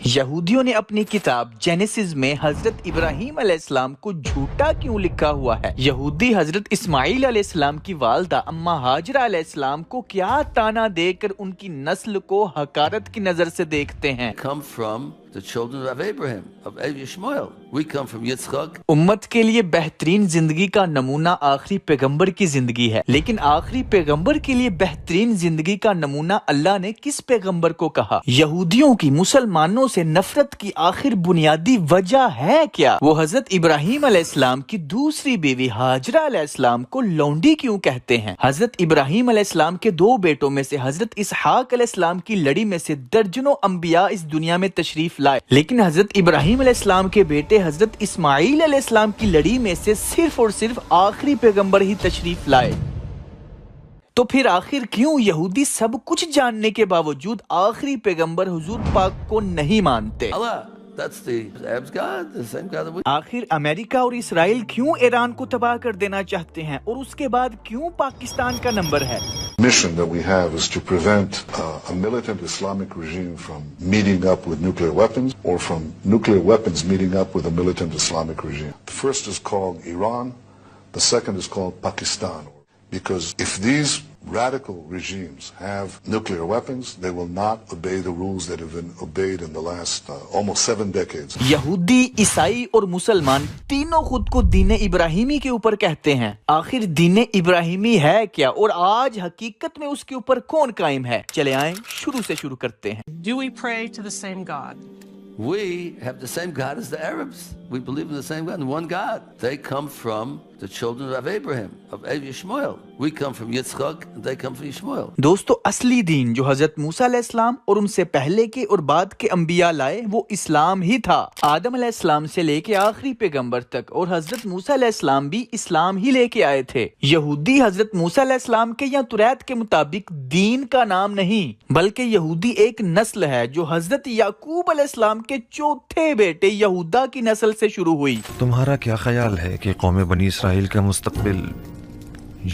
یہودیوں نے اپنی کتاب جینیسس میں حضرت ابراہیم علیہ السلام کو جھوٹا کیوں لکھا ہوا ہے؟ یہودی حضرت اسماعیل علیہ السلام کی والدہ اما ہاجرہ علیہ السلام کو کیا تانا دے کر ان کی نسل کو حقارت کی نظر سے دیکھتے ہیں؟ امت کے لیے بہترین زندگی کا نمونہ آخری پیغمبر کی زندگی ہے، لیکن آخری پیغمبر کے لیے بہترین زندگی کا نمونہ اللہ نے کس پیغمبر کو کہا؟ یہودیوں کی مسلمانوں سے نفرت کی آخر بنیادی وجہ ہے کیا؟ وہ حضرت ابراہیم علیہ السلام کی دوسری بیوی ہاجرہ علیہ السلام کو لونڈی کیوں کہتے ہیں؟ حضرت ابراہیم علیہ السلام کے دو بیٹوں میں سے حضرت اسحاق علیہ السلام کی لڑی میں سے درجنوں انبیاء اس دنیا میں تشریف لائے، لیکن حضرت ابراہیم علیہ السلام کے بیٹے حضرت اسماعیل علیہ السلام کی لڑی میں سے صرف اور صرف آخری پیغمبر ہی تشریف لائے۔ تو پھر آخر کیوں یہودی سب کچھ جاننے کے باوجود آخری پیغمبر حضور پاک کو نہیں مانتے؟ آخر امریکہ اور اسرائیل کیوں ایران کو تباہ کر دینا چاہتے ہیں اور اس کے بعد کیوں پاکستان کا نمبر ہے؟ mission that we have is to prevent a militant Islamic regime from meeting up with nuclear weapons or from nuclear weapons meeting up with a militant Islamic regime. The first is called Iran, the second is called Pakistan. Because if these radical regimes have nuclear weapons, they will not obey the rules that have been obeyed in the last almost 7 decades. یہودی، عیسائی اور مسلمان تینوں خود کو دین ابراہیمی کے اوپر کہتے ہیں۔ آخر دین ابراہیمی ہے کیا اور آج حقیقت میں اس کے اوپر کون قائم ہے؟ چلے آئیں شروع سے شروع کرتے ہیں۔ Do we pray to the same God? We have the same God as the Arabs. We believe in the same God, one God. They come from the children of Abraham, of Ishmael. We come from Yitzchak, and they come from Ishmael. دوستو، اصلی دین جو حضرت موسیٰ علیہ السلام اور ان سے پہلے کے اور بعد کے انبیاء لائے وہ اسلام ہی تھا۔ آدم علیہ السلام سے لے کے آخری پیغمبر تک، اور حضرت موسیٰ علیہ السلام بھی اسلام ہی لے کے آئے تھے۔ یہودی حضرت موسیٰ علیہ السلام کے یا توریت کے مطابق دین کا نام نہیں، بلکہ یہودی ایک نسل ہے جو حضرت یعقوب علیہ السلام کے چوتھے بیٹے یہودا کی نسل سے شروع ہوئی۔ تمہارا کیا خیال ہے کہ قوم بنی اسرائیل کا مستقبل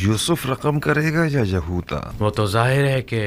یوسف رقم کرے گا یا یہودا؟ وہ تو ظاہر ہے کہ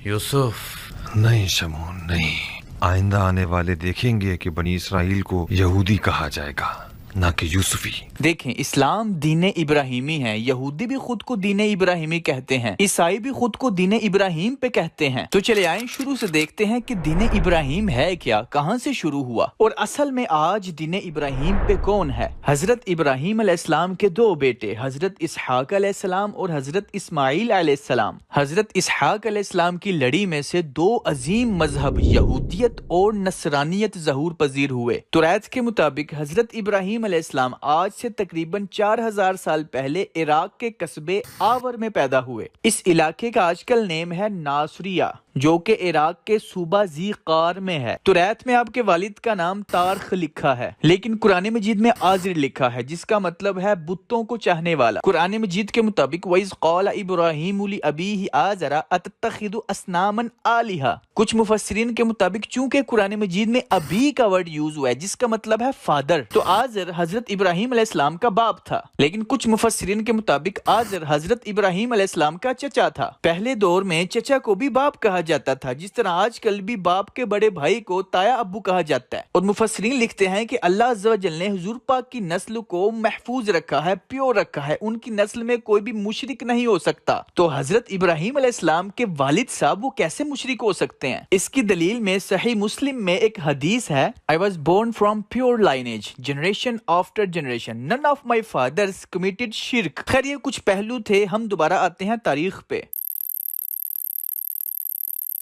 یوسف۔ نہیں شمون، نہیں، آئندہ آنے والے دیکھیں گے کہ بنی اسرائیل کو یہودی کہا جائے گا، نہ کہ یوسفی۔ دیکھیں، اسلام دین ابراہیمی ہے، یہودی بھی خود کو دین ابراہیمی کہتے ہیں، عیسائی بھی خود کو دین ابراہیم پہ کہتے ہیں۔ تو چلے آئیں شروع سے دیکھتے ہیں کہ دین ابراہیم ہے کیا، کہاں سے شروع ہوا، اور اصل میں آج دین ابراہیم پہ کون ہے؟ حضرت ابراہیم علیہ السلام کے دو بیٹے حضرت اسحاق علیہ السلام اور حضرت اسماعیل علیہ السلام۔ حضرت اسحاق علیہ السلام کی لڑی میں سے دو عظیم مذہب یہودیت اور نصرانیت ظہور پذیر ہوئے۔ توریت کے مطابق حضرت ابراہیم علیہ السلام آج سے تقریباً 4000 سال پہلے عراق کے قصبے آور میں پیدا ہوئے۔ اس علاقے کا آج کل نیم ہے ناصریہ، جو کہ عراق کے صوبہ ذی قار میں ہے۔ توریت میں آپ کے والد کا نام تارخ لکھا ہے، لیکن قرآن مجید میں آزر لکھا ہے، جس کا مطلب ہے بتوں کو چاہنے والا۔ قرآن مجید کے مطابق وَإِذْ قَالَ إِبْرَاهِيمُ لِأَبِيهِ آزَرَ أَتَتَّخِذُ أَصْنَامًا آلِهَةً۔ کچھ مفسرین کے مطابق چونکہ قرآن مجید میں ابی کا ورڈ یوز ہوا ہے جس کا مطلب ہے فادر، تو آزر حضرت ابراہیم علیہ السلام کا باپ تھا، لیکن کچھ مفسرین کے مطابق آزر حضرت ابراہیم علیہ السلام کا چچا تھا۔ پہلے دور میں چچا کو بھی باپ کہا جاتا تھا، جس طرح آج کل بھی باپ کے بڑے بھائی کو تایا ابو کہا جاتا ہے۔ اور مفسرین لکھتے ہیں کہ اللہ عز و جل نے حضور پاک کی نسل کو محفوظ رکھا ہے، پیور رکھا ہے، ان کی نسل میں کوئی بھی مشرک نہیں ہو سکتا۔ تو حضرت ابراہیم علیہ السلام کے والد صاحب وہ کیسے مشرک ہو سکتے ہیں؟ اس کی دلیل میں صحیح مسلم میں ایک حدیث ہے، I was born from pure lineage, generation after generation, none of my fathers committed shirk۔ خیر یہ کچھ پہلو تھے، ہم دوبارہ آتے ہیں تاریخ پہ۔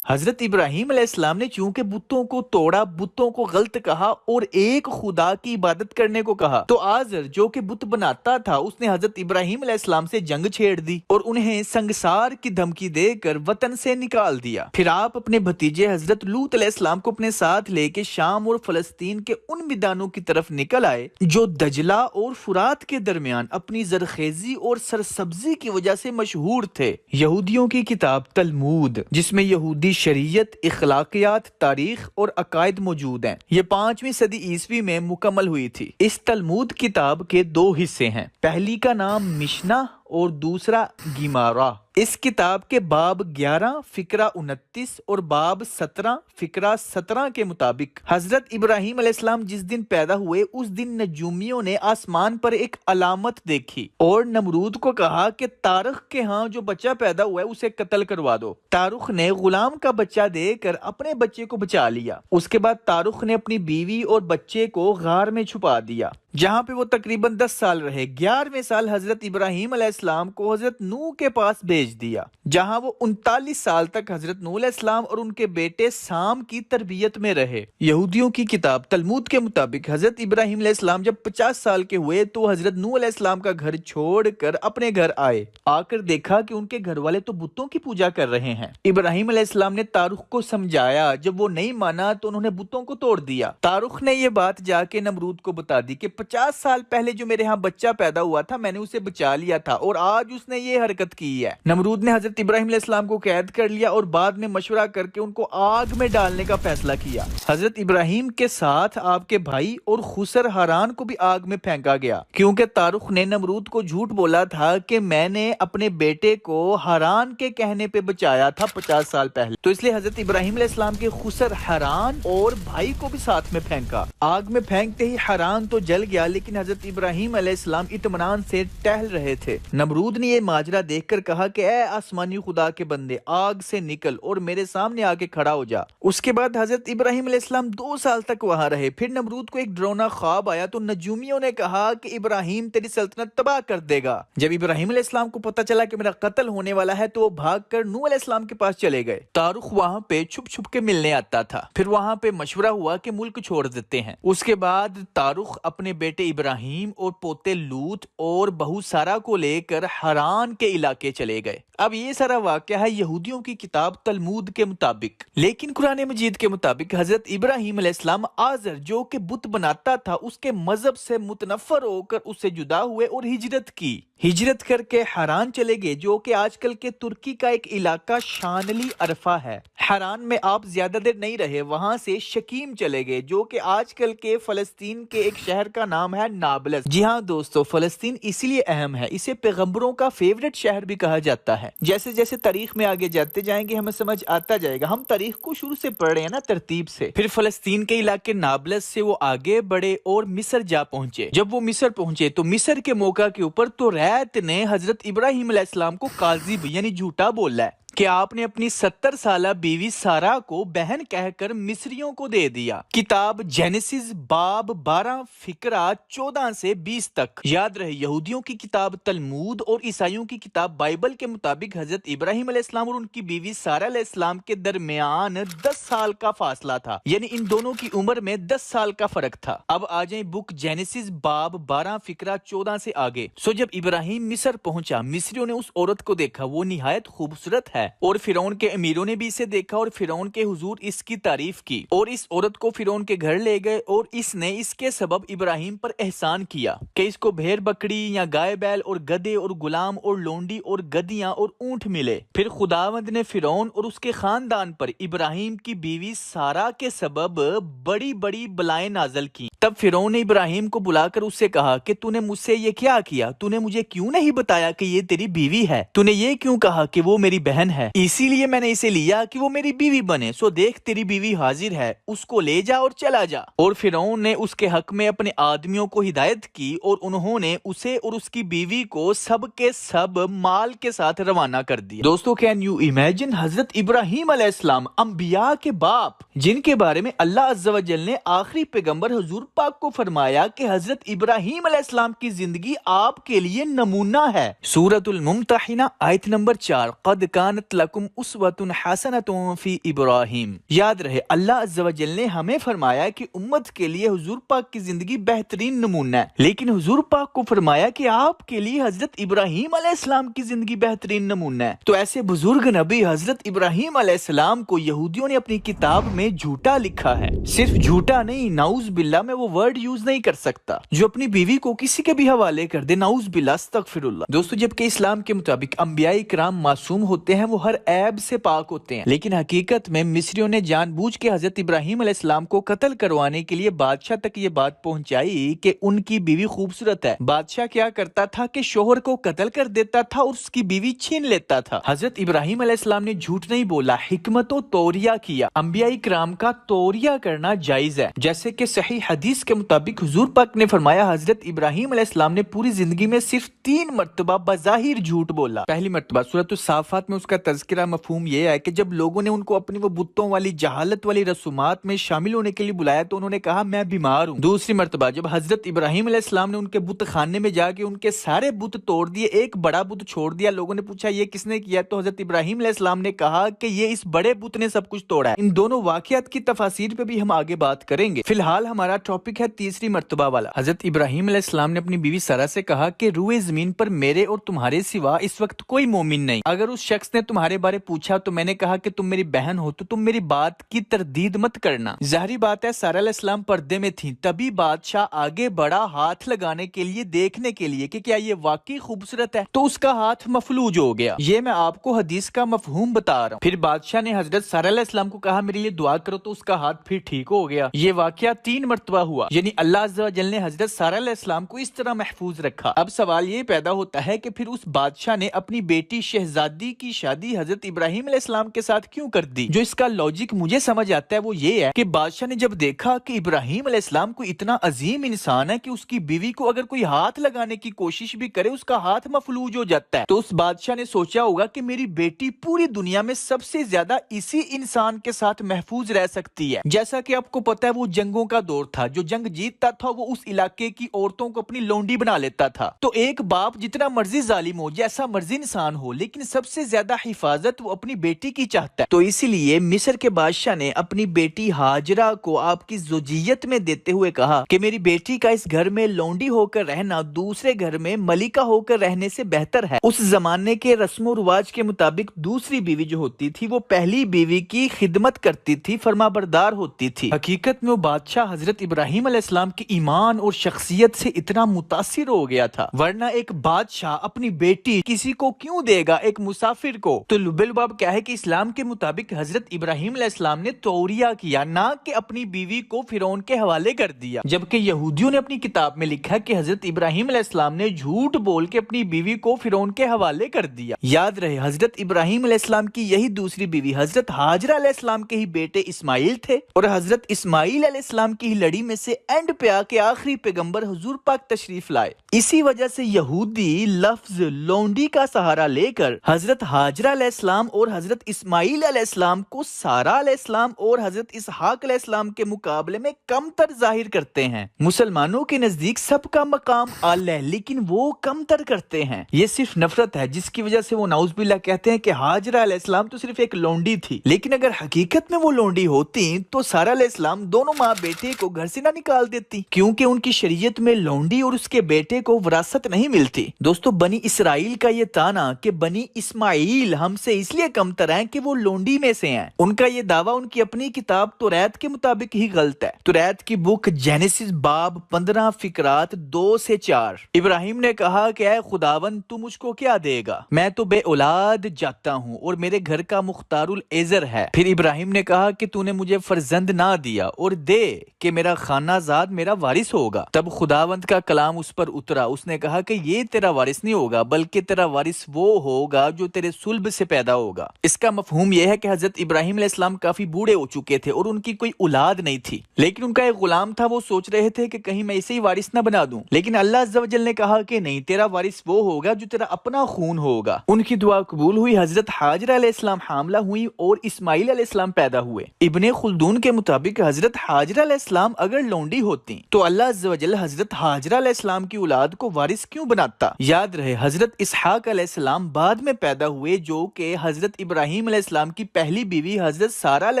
حضرت ابراہیم علیہ السلام نے چونکہ بتوں کو توڑا، بتوں کو غلط کہا اور ایک خدا کی عبادت کرنے کو کہا، تو آزر جو کہ بت بناتا تھا اس نے حضرت ابراہیم علیہ السلام سے جنگ چھیڑ دی اور انہیں سنگسار کی دھمکی دے کر وطن سے نکال دیا۔ پھر آپ اپنے بھتیجے حضرت لوط علیہ السلام کو اپنے ساتھ لے کے شام اور فلسطین کے ان میدانوں کی طرف نکل آئے جو دجلہ اور فرات کے درمیان اپنی زرخیزی اور سرسبزی کی وجہ سے مشہور تھے۔ یہودیوں کی کتاب تلمود، جس میں یہودی شریعت، اخلاقیات، تاریخ اور عقائد موجود ہیں، یہ 5ویں صدی عیسوی میں مکمل ہوئی تھی۔ اس تلمود کتاب کے 2 حصے ہیں، پہلی کا نام مشنا اور دوسرا گیمارا۔ اس کتاب کے باب 11 فقرہ 29 اور باب 17 فقرہ 17 کے مطابق حضرت ابراہیم علیہ السلام جس دن پیدا ہوئے اس دن نجومیوں نے آسمان پر ایک علامت دیکھی اور نمرود کو کہا کہ تارخ کے ہاں جو بچہ پیدا ہوا ہے اسے قتل کروا دو۔ تارخ نے غلام کا بچہ دے کر اپنے بچے کو بچا لیا۔ اس کے بعد تارخ نے اپنی بیوی اور بچے کو غار میں چھپا دیا جہاں پہ وہ تقریباً 10 سال رہے۔ 11ویں سال حضرت ابراہیم علیہ السلام کو حضرت نوح کے پاس بھیج دیا جہاں وہ 39 سال تک حضرت نوح علیہ السلام اور ان کے بیٹے سام کی تربیت میں رہے۔ یہودیوں کی کتاب تلمود کے مطابق حضرت ابراہیم علیہ السلام جب 50 سال کے ہوئے تو حضرت نوح علیہ السلام کا گھر چھوڑ کر اپنے گھر آئے۔ آ کر دیکھا کہ ان کے گھر والے تو بتوں کی پوجا کر رہے ہیں۔ ابراہیم علیہ السلام نے تارخ کو سمجھایا، جب وہ نہیں مانا تو انہوں نے بتوں کو توڑ دیا۔ تارخ نے یہ بات جا کے نمرود کو بتا دی کہ 50 سال پہلے جو میرے ہاں بچہ پیدا ہوا تھا میں نے اسے بچا لیا تھا اور آج اس نے یہ حرکت کی ہے۔ نمرود نے حضرت ابراہیم علیہ السلام کو قید کر لیا اور بعد میں مشورہ کر کے ان کو آگ میں ڈالنے کا فیصلہ کیا۔ حضرت ابراہیم کے ساتھ آپ کے بھائی اور خسر حران کو بھی آگ میں پھینکا گیا کیونکہ تارخ نے نمرود کو جھوٹ بولا تھا کہ میں نے اپنے بیٹے کو حران کے کہنے پہ بچایا تھا 50 سال پہلے، تو اس لیے حضرت ابراہیم علیہ السلام کے خسر حران اور بھائی کو بھی ساتھ میں پھینکا۔ آگ میں پھینکتے ہی حران تو جل گیا لیکن حضرت ابراہیم علیہ السلام اطمینان سے ٹہل رہے تھے۔ نمرود نے یہ ماجرا دیکھ کر کہا کہ اے آسمانی خدا کے بندے، آگ سے نکل اور میرے سامنے آ کے کھڑا ہو جا۔ اس کے بعد حضرت ابراہیم علیہ السلام 2 سال تک وہاں رہے۔ پھر نمرود کو ایک ڈرونا خواب آیا تو نجومیوں نے کہا کہ ابراہیم تیری سلطنت تباہ کر دے گا۔ جب ابراہیم علیہ السلام کو پتہ چلا کہ میرا قتل ہونے والا ہے تو وہ بھاگ کر نوح علیہ السلام کے پاس چلے گئے۔ تارخ وہاں پہ چھپ چھپ کے ملنے آتا تھا۔ پھر وہاں پہ مشورہ ہوا کہ ملک چھوڑ دیتے ہیں۔ اس کے بعد تارخ اپنے بیٹے ابراہیم اور پوتے لوط اور بہو سارا کو لے کر حران کے علاقے چلے گئے۔ اب یہ سارا واقعہ ہے یہودیوں کی کتاب تلمود کے مطابق، لیکن قرآن مجید کے مطابق حضرت ابراہیم علیہ السلام آزر جو کہ بت بناتا تھا اس کے مذہب سے متنفر ہو کر اس سے جدا ہوئے اور ہجرت کی۔ ہجرت کر کے حران چلے گئے جو کہ آج کل کے ترکی کا ایک علاقہ شانلی عرفہ ہے۔ حران میں آپ زیادہ دیر نہیں رہے، وہاں سے شکیم چلے گئے جو کہ آج کل کے فلسطین کے ایک شہر کا نام ہے نابلس۔ جی ہاں دوستو، فلسطین اسی لیے اہم ہے، اسے پیغمبروں کا فیورٹ شہر بھی کہا جاتا ہے۔ جیسے جیسے تاریخ میں آگے جاتے جائیں گے ہمیں سمجھ آتا جائے گا، ہم تاریخ کو شروع سے پڑھ رہے ہیں نا ترتیب سے۔ پھر فلسطین کے علاقے نابلس سے وہ آگے بڑھے اور مصر جا پہنچے۔ جب وہ مصر پہنچے تو مصر کے موقع کے اوپر تو ریت نے حضرت ابراہیم علیہ السلام کو کاذب یعنی جھوٹا بولا ہے کہ آپ نے اپنی 70 سالہ بیوی سارا کو بہن کہہ کر مصریوں کو دے دیا۔ کتاب جینیسس باب 12 فقرہ 14 سے 20 تک۔ یاد رہے یہودیوں کی کتاب تلمود اور عیسائیوں کی کتاب بائبل کے مطابق حضرت ابراہیم علیہ السلام اور ان کی بیوی سارا علیہ السلام کے درمیان 10 سال کا فاصلہ تھا، یعنی ان دونوں کی عمر میں 10 سال کا فرق تھا۔ اب آ جائیں بک جینیسس باب 12 فقرہ 14 سے آگے۔ جب ابراہیم مصر پہنچا، مصریوں نے اس عورت کو دیکھا، وہ نہایت خوبصورت ہے اور فرعون کے امیروں نے بھی اسے دیکھا اور فرعون کے حضور اس کی تعریف کی اور اس عورت کو فرعون کے گھر لے گئے اور اس نے اس کے سبب ابراہیم پر احسان کیا کہ اس کو بھیڑ بکری یا گائے بیل اور گدھے اور غلام اور لونڈی اور گدیاں اور اونٹ ملے۔ پھر خداوند نے فرعون اور اس کے خاندان پر ابراہیم کی بیوی سارا کے سبب بڑی بڑی بلائیں نازل کی۔ تب فرعون نے ابراہیم کو بلا کر اس سے کہا کہ تو نے مجھ سے یہ کیا کیا؟ تو نے مجھے کیوں نہیں بتایا کہ یہ تیری بیوی ہے؟ تو نے یہ کیوں کہا کہ وہ میری بہن ہے؟ اسی لیے میں نے اسے لیا کہ وہ میری بیوی بنے۔ سو دیکھ تیری بیوی حاضر ہے، اس کو لے جا اور چلا جا۔ اور فرعون نے اس کے حق میں اپنے آدمیوں کو ہدایت کی اور انہوں نے اسے اور اس کی بیوی کو سب کے سب مال کے ساتھ روانہ کر دیا۔ دوستو کین یو امیجن حضرت ابراہیم علیہ السلام انبیاء کے باپ، جن کے بارے میں اللہ عز و جل نے آخری پیغمبر حضور پاک کو فرمایا کہ حضرت ابراہیم علیہ السلام کی زندگی آپ کے لیے نمونہ ہے۔ سورۃ الممتحنہ آیت نمبر 4، قد کانت لکم اسوۃ حسنۃ فی ابراہیم۔ یاد رہے اللہ عز و جل نے ہمیں فرمایا کہ امت کے لیے حضور پاک کی زندگی بہترین نمونہ ہے، لیکن حضور پاک کو فرمایا کہ آپ کے لیے حضرت ابراہیم علیہ السلام کی زندگی بہترین نمونہ ہے۔ تو ایسے بزرگ نبی حضرت ابراہیم علیہ السلام کو یہودیوں نے اپنی کتاب میں جھوٹا لکھا ہے۔ صرف جھوٹا نہیں، نعوذ باللہ میں وہ وہ ورڈ یوز نہیں کر سکتا جو اپنی بیوی کو کسی کے بھی حوالے کر دے، نعوذ باللہ، استغفر اللہ۔ دوستو، جبکہ اسلام کے مطابق انبیاء کرام معصوم ہوتے ہیں، وہ ہر عیب سے پاک ہوتے ہیں، لیکن حقیقت میں مصریوں نے جان بوجھ کے حضرت ابراہیم علیہ السلام کو قتل کروانے کے لیے بادشاہ تک یہ بات پہنچائی کہ ان کی بیوی خوبصورت ہے۔ بادشاہ کیا کرتا تھا کہ شوہر کو قتل کر دیتا تھا اور اس کی بیوی چھین لیتا تھا۔ حضرت ابراہیم علیہ السلام نے جھوٹ نہیں بولا، حکمت و توریہ کیا۔ انبیاء کرام کا توریہ کرنا جائز ہے، جیسے کہ صحیح حدیث کے مطابق حضور پاک نے فرمایا حضرت ابراہیم علیہ السلام نے پوری زندگی میں صرف 3 مرتبہ بظاہر جھوٹ بولا۔ پہلی مرتبہ سورۃ الصافات میں اس کا تذکرہ، مفہوم یہ ہے کہ جب لوگوں نے ان کو اپنی وہ بتوں والی جہالت والی رسومات میں شامل ہونے کے لیے بلایا تو انہوں نے کہا میں بیمار ہوں۔ دوسری مرتبہ جب حضرت ابراہیم علیہ السلام نے ان کے بت خانے میں جا کے ان کے سارے بت توڑ دیے، ایک بڑا بت چھوڑ دیا، لوگوں نے پوچھا یہ کس نے کیا، تو حضرت ابراہیم علیہ السلام نے کہا کہ یہ اس بڑے بت نے سب کچھ توڑا ہے۔ ان دونوں واقعات کی تفاسیر پہ بھی ہم آگے بات کریں گے۔ فی الحال ہمارا ٹاپک ہے تیسری مرتبہ والا۔ حضرت ابراہیم علیہ السلام نے اپنی بیوی سارہ سے کہا کہ روئے زمین پر میرے اور تمہارے سوا اس وقت کوئی مومن نہیں۔ اگر اس شخص نے تمہارے بارے پوچھا تو میں نے کہا کہ تم میری بہن ہو تو تم میری بات کی تردید مت کرنا۔ ظاہری بات ہے سارہ علیہ السلام پردے میں تھیں، تبھی بادشاہ آگے بڑا ہاتھ لگانے کے لیے، دیکھنے کے لیے کہ کیا یہ واقعی خوبصورت ہے، تو اس کا ہاتھ مفلوج ہو گیا۔ یہ میں آپ کو حدیث کا مفہوم بتا رہا ہوں۔ پھر بادشاہ نے حضرت سارہ علیہ السلام کو کہا میرے لیے دعا کرو، تو اس کا ہاتھ پھر ٹھیک ہو گیا۔ یہ واقعہ 3 مرتبہ ہوا، یعنی اللہ عز و جل نے حضرت سارہ علیہ السلام کو اس طرح محفوظ رکھا۔ اب سوال یہ پیدا ہوتا ہے کہ پھر اس بادشاہ نے اپنی بیٹی شہزادی کی شادی حضرت ابراہیم علیہ السلام کے ساتھ کیوں کر دی؟ جو اس کا لاجک مجھے سمجھ آتا ہے وہ یہ ہے کہ بادشاہ نے جب دیکھا کہ ابراہیم علیہ السلام کو اتنا عظیم انسان ہے کہ اس کی بیوی کو اگر کوئی ہاتھ لگانے کی کوشش بھی کرے اس کا ہاتھ مفلوج ہو جاتا ہے، تو اس بادشاہ نے سوچا ہوگا کہ میری بیٹی پوری دنیا میں سب سے زیادہ اسی انسان کے ساتھ محفوظ رہ سکتی ہے۔ جیسا کہ آپ کو پتا ہے وہ جنگوں کا دور تھا، جو جنگ جیتتا تھا وہ اس علاقے کی عورتوں کو اپنی لونڈی بنا لیتا تھا۔ تو ایک باپ جتنا مرضی ظالم ہو، جیسا مرضی انسان ہو، لیکن سب سے زیادہ حفاظت وہ اپنی بیٹی کی چاہتا ہے۔ تو اسی لیے مصر کے بادشاہ نے اپنی بیٹی ہاجرہ کو آپ کی زوجیت میں دیتے ہوئے کہا کہ میری بیٹی کا اس گھر میں لونڈی ہو کر رہنا دوسرے گھر میں ملکہ ہو کر رہنے سے بہتر ہے۔ اس زمانے کے رسم و رواج کے مطابق دوسری بیوی جو ہوتی تھی وہ پہلی بیوی کی خدمت کرتی تھی، فرما بردار ہوتی تھی۔ حقیقت میں وہ بادشاہ حضرت ابراہیم علیہ السلام کی ایمان اور شخصیت سے اتنا متاثر ہو گیا تھا، ورنہ ایک بادشاہ اپنی بیٹی کسی کو کیوں دے گا، ایک مسافر کو؟ تو بالباب کیا ہے کہ اسلام کے مطابق حضرت ابراہیم علیہ السلام نے توریہ کیا، نہ کہ اپنی بیوی کو فرعون کے حوالے کر دیا، جبکہ یہودیوں نے اپنی کتاب میں لکھا کہ حضرت ابراہیم علیہ السلام نے جھوٹ بول کے اپنی بیوی کو فرعون کے حوالے کر دیا۔ یاد رہے حضرت ابراہیم علیہ السلام کی یہی دوسری بیوی حضرت ہاجرہ علیہ السلام کے ہی بیٹے اسماعیل تھے، اور حضرت اسماعیل علیہ السلام کی ہی لڑی میں سے اینڈ پہ آ کے آخری پیغمبر حضور پاک تشریف لائے۔ اسی وجہ سے یہودی لفظ لونڈی کا سہارا لے کر حضرت ہاجرہ علیہ السلام اور حضرت اسماعیل علیہ السلام کو سارہ علیہ السلام اور حضرت اسحاق علیہ السلام کے مقابلے میں کم تر ظاہر کرتے ہیں۔ مسلمانوں کے نزدیک سب کا مقام اعلی ہے، لیکن وہ کم تر کرتے ہیں۔ یہ صرف نفرت ہے جس کی وجہ سے وہ نعوذ باللہ کہتے ہیں کہ ہاجرہ علیہ السلام تو صرف ایک لونڈی تھی، لیکن اگر حقیقت میں وہ لونڈی ہوتی تو سارہ علیہ السلام دونوں ماں بیٹے کو گھر سے نہ نکال دیتی، کیونکہ ان کی شریعت میں لونڈی اور اس کے بیٹے کو وراثت نہیں ملتی۔ دوستو، بنی اسرائیل کا یہ تانا کہ بنی اسماعیل ہم سے اس لیے کم تر ہیں کہ وہ لونڈی میں سے ہیں، ان کا یہ دعویٰ ان کی اپنی کتاب توریت کے مطابق ہی غلط ہے۔ توریت کی بک جینیسس باب 15 فقرات 2 سے 4۔ ابراہیم نے کہا کہ اے خداوند تو مجھ کو کیا دے گا، میں تو بے اولاد جاتا ہوں اور میرے گھر کا مختار العزر ہے۔ پھر ابراہیم نے کہا کہ تو نے مجھے فرزند نہ دیا اور دے کہ میرا خانہ زاد میرا وارث ہوگا۔ تب خداوند کا کلام اس پر اترا، اس نے کہا کہ یہ تیرا وارث نہیں ہوگا بلکہ تیرا وارث وہ ہوگا جو تیرے صلب سے پیدا ہوگا۔ اس کا مفہوم یہ ہے کہ حضرت ابراہیم علیہ السلام کافی بوڑھے ہو چکے تھے اور ان کی کوئی اولاد نہیں تھی، لیکن ان کا ایک غلام تھا، وہ سوچ رہے تھے کہ کہیں میں اسے ہی وارث نہ بنا دوں، لیکن اللہ عز و جل نے کہا کہ نہیں، تیرا وارث وہ ہوگا جو تیرا اپنا خون ہوگا۔ ان کی دعا قبول ہوئی، حضرت ہاجرہ علیہ السلام حاملہ ہوئی اور اسماعیل علیہ السلام پیدا ہوئے۔ ابن خلدون کے مطابق حضرت ہاجرہ علیہ السلام اگر لونڈی ہوتی تو اللہ عز و جل حضرت ہاجرہ علیہ السلام کی اولاد کو وارث کیوں بناتا؟ یاد رہے حضرت اسحاق علیہ السلام بعد میں پیدا ہوئے، جو کہ حضرت ابراہیم علیہ السلام کی پہلی بیوی حضرت سارہ علیہ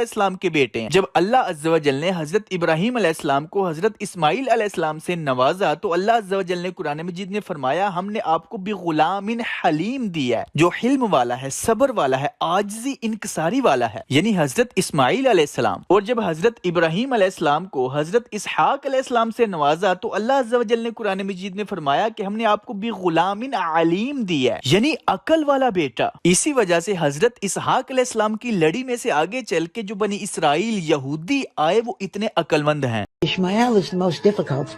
السلام کے بیٹے ہیں۔ جب اللہ عز و جل نے حضرت ابراہیم علیہ السلام کو حضرت اسماعیل علیہ السلام سے نوازا تو اللہ عز و جل نے قرآن مجید میں فرمایا ہم نے آپ کو بغلام حلیم دیا ہے، جو حلم والا ہے، صبر والا ہے، عاجزی انکساری والا ہے، یعنی حضرت اسماعیل علیہ السلام۔ اور جب حضرت ابراہیم علیہ السلام کو حضرت اسحاق علیہ السلام سے نوازا تو اللہ عز و جل نے قرآن مجید میں فرمایا کہ ہم نے آپ کو بھی غلام علیم دیا ہے، یعنی عقل والا بیٹا۔ اسی وجہ سے حضرت اسحاق علیہ السلام کی لڑی میں سے آگے چل کے جو بنی اسرائیل یہودی آئے وہ اتنے عقل مند ہیں۔ Ishmael is the most difficult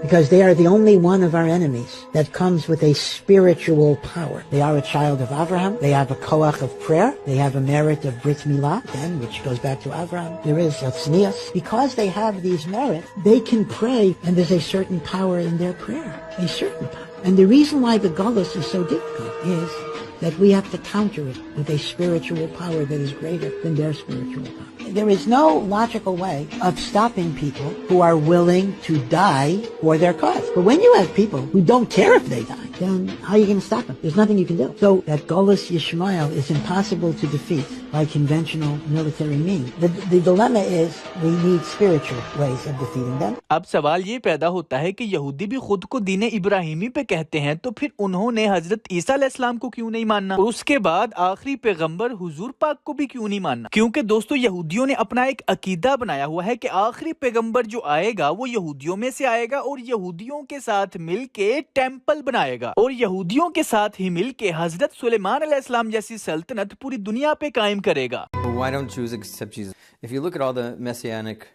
because they are the only one of our enemies that comes with a spiritual power. They are a child of Abraham. They have a koach of prayer. They have a merit of Brit Milah, again, which goes back to Abraham. There is a tznius. Because they have these merits, they can pray, and there's a certain power in their prayer. A certain power. And the reason why the Gullus is so difficult is that we have to counter it with a spiritual power that is greater than their spiritual power. There is no logical way of stopping people who are willing to die for their cause. But when you have people who don't care if they die, then how are you going to stop them? There's nothing you can do. So that Golus Yishmael is impossible to defeat by conventional military means. The dilemma is we need spiritual ways of defeating them. اب سوال یہ پیدا ہوتا ہے کہ یہودی بھی خود کو دین ابراہیمی پہ کہتے ہیں، تو پھر انہوں نے حضرت عیسیٰ علیہ السلام کو کیوں نہیں ماننا، اور اس کے بعد آخری پیغمبر حضور پاک کو بھی کیوں نہیں ماننا؟ کیونکہ دوستو یہودیوں نے اپنا ایک عقیدہ بنایا ہوا ہے کہ آخری پیغمبر جو آئے گا وہ یہودیوں میں سے آئے گا اور یہودیوں کے ساتھ مل کے ٹیمپل بنائے گا، اور یہودیوں کے ساتھ ہی مل کے حضرت سلیمان علیہ السلام جیسی سلطنت پوری دنیا پہ قائم کرے گا۔ Why don't Jews accept Jesus? If you look at all the messianic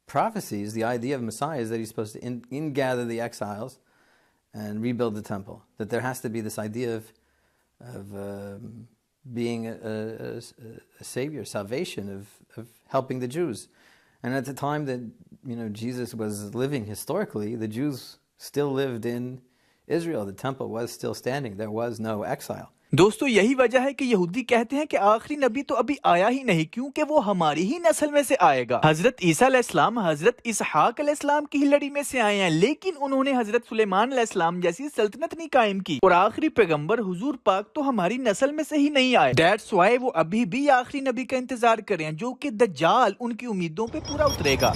prophecies, the idea of Messiah is that he's supposed to ingather the exiles and rebuild the temple. That there has to be this idea of being a savior, salvation, of helping the Jews. And at the time that Jesus was living historically, the Jews still lived in Israel. The temple was still standing. There was no exile. دوستو یہی وجہ ہے کہ یہودی کہتے ہیں کہ آخری نبی تو ابھی آیا ہی نہیں، کیونکہ وہ ہماری ہی نسل میں سے آئے گا۔ حضرت عیسیٰ علیہ السلام حضرت اسحاق علیہ السلام کی ہی لڑی میں سے آئے ہیں، لیکن انہوں نے حضرت سلیمان علیہ السلام جیسی سلطنت نہیں قائم کی، اور آخری پیغمبر حضور پاک تو ہماری نسل میں سے ہی نہیں آئے۔ دیٹس وائی وہ ابھی بھی آخری نبی کا انتظار کر رہے ہیں، جو کہ دجال ان کی امیدوں پہ پورا اترے گا۔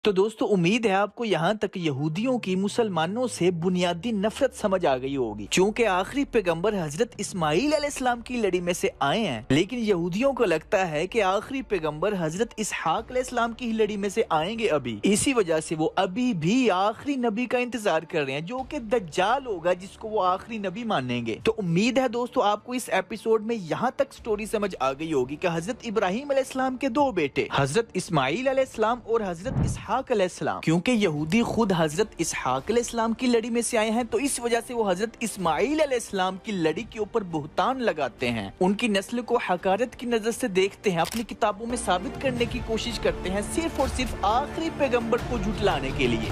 تو دوستو امید ہے آپ کو یہاں تک یہودیوں کی مسلمانوں سے بنیادی نفرت سمجھ آ گئی ہوگی، چونکہ آخری پیغمبر حضرت اسماعیل علیہ السلام کی لڑی میں سے آئے ہیں، لیکن یہودیوں کو لگتا ہے کہ آخری پیغمبر حضرت اسحاق علیہ السلام کی لڑی میں سے آئیں گے ابھی، اسی وجہ سے وہ ابھی بھی آخری نبی کا انتظار کر رہے ہیں، جو کہ دجال ہوگا جس کو وہ آخری نبی مانیں گے۔ تو امید ہے دوستو آپ کو اس ایپیسوڈ میں یہاں تک سٹوری سمجھ آ گئی ہوگی کہ حضرت ابراہیم علیہ السلام کے دو بیٹے حضرت اسماعیل علیہ السلام اور حضرت اسحاق علیہ السلام، کیونکہ یہودی خود حضرت اسحاق علیہ السلام کی لڑی میں سے آئے ہیں تو اس وجہ سے وہ حضرت اسماعیل علیہ السلام کی لڑی کے اوپر بہتان لگاتے ہیں، ان کی نسل کو حقارت کی نظر سے دیکھتے ہیں، اپنی کتابوں میں ثابت کرنے کی کوشش کرتے ہیں، صرف اور صرف آخری پیغمبر کو جھٹلانے کے لیے،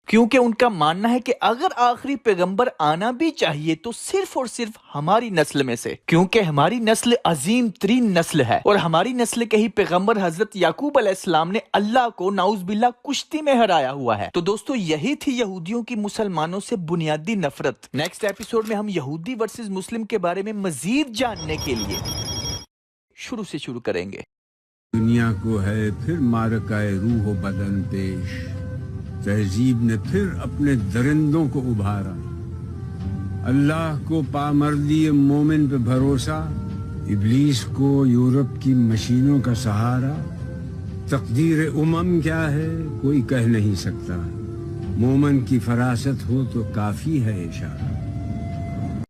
کیونکہ ان کا ماننا ہے کہ اگر آخری پیغمبر آنا بھی چاہیے تو صرف اور صرف ہماری نسل میں سے، کیونکہ ہماری نسل عظیم ترین نسل ہے، اور ہماری نسل کے ہی پیغمبر حضرت یعقوب علیہ السلام نے اللہ کو نعوذ باللہ کشتی میں ہرایا ہوا ہے۔ تو دوستو یہی تھی یہودیوں کی مسلمانوں سے بنیادی نفرت۔ نیکسٹ ایپیسوڈ میں ہم یہودی ورسز مسلم کے بارے میں مزید جاننے کے لیے شروع کریں گے۔ دنیا کو ہے پھر معرکہ روح و بدن پیش، تہذیب نے پھر اپنے درندوں کو ابھارا، اللہ کو پامردی مومن پہ بھروسہ، ابلیس کو یورپ کی مشینوں کا سہارا، تقدیر امم کیا ہے کوئی کہہ نہیں سکتا، مومن کی فراست ہو تو کافی ہے اشارہ۔